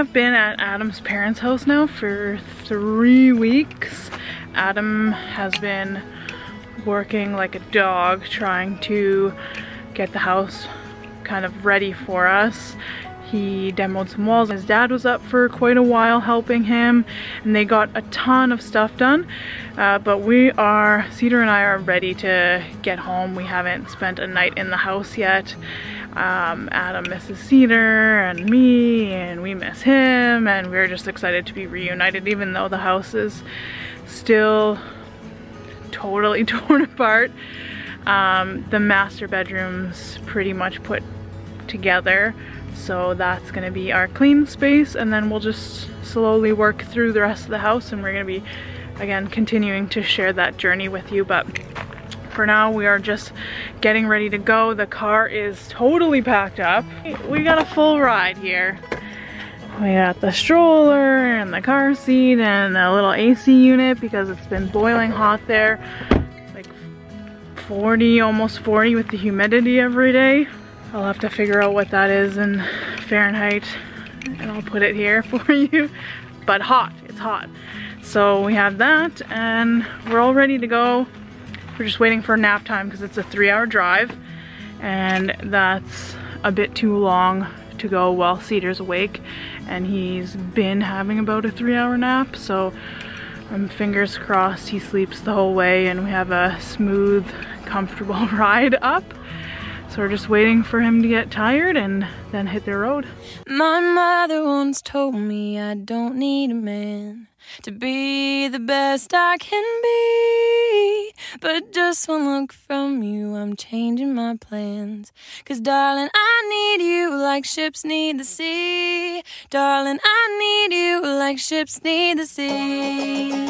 have been at Adam's parents' house now for 3 weeks. Adam has been working like a dog trying to get the house kind of ready for us. He demoed some walls. His dad was up for quite a while helping him, and they got a ton of stuff done. But Cedar and I are ready to get home. We haven't spent a night in the house yet. Adam misses Cedar and me, and we miss him, and we're just excited to be reunited, even though the house is still totally torn apart. The master bedroom's pretty much put together, so that's gonna be our clean space, and then we'll just slowly work through the rest of the house, and we're gonna be again continuing to share that journey with you. But for now, we are just getting ready to go. The car is totally packed up. We got a full ride here. We got the stroller and the car seat and a little AC unit because it's been boiling hot there, like 40, almost 40 with the humidity every day. I'll have to figure out what that is in Fahrenheit and I'll put it here for you. But hot, it's hot. So we have that and we're all ready to go. We're just waiting for nap time because it's a 3-hour drive, and that's a bit too long to go while Cedar's awake, and he's been having about a 3-hour nap, so fingers crossed he sleeps the whole way and we have a smooth, comfortable ride up. So we're just waiting for him to get tired and then hit the road. My mother once told me I don't need a man to be the best I can be, but just one look from you, I'm changing my plans. 'Cause darling, I need you like ships need the sea. Darling, I need you like ships need the sea.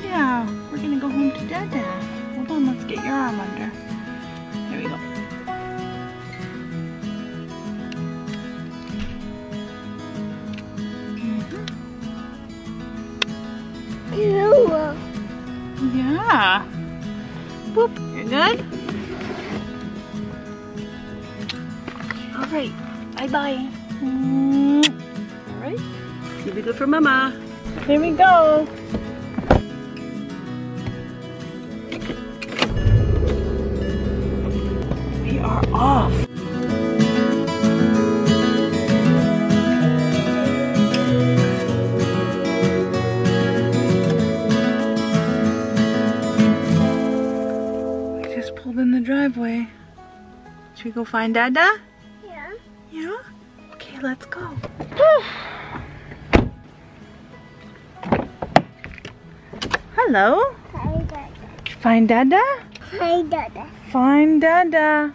Yeah, we're gonna go home to Dada. Hold on, let's get your arm under. There we go. Yeah. Boop. You're good? Alright. Bye-bye. Alright. You be good for Mama. Here we go. We are off. We just pulled in the driveway. Should we go find Dada? Yeah. Yeah? Okay, let's go. Hello. Hi, Dada. Find Dada? Hi, Dada. Find Dada.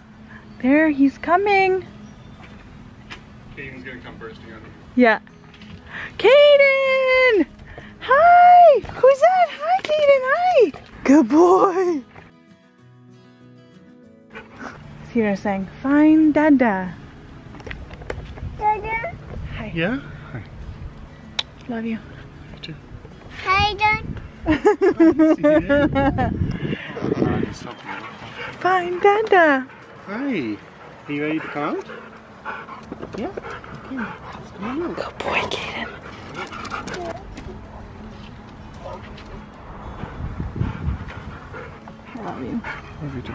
There, he's coming. Caden's gonna come bursting on you. Yeah. Caden! Hi! Who's that? Hi, Caden. Hi! Good boy. Cedar's saying, find Dada. Dada. Hi. Yeah? Hi. Love you. You too. Hi, Dad. He's so beautiful. Find Dada. Hi. Are you ready to come out? Yeah. Okay. Let's come on out. Good boy, Kaden. I love you. Love you too.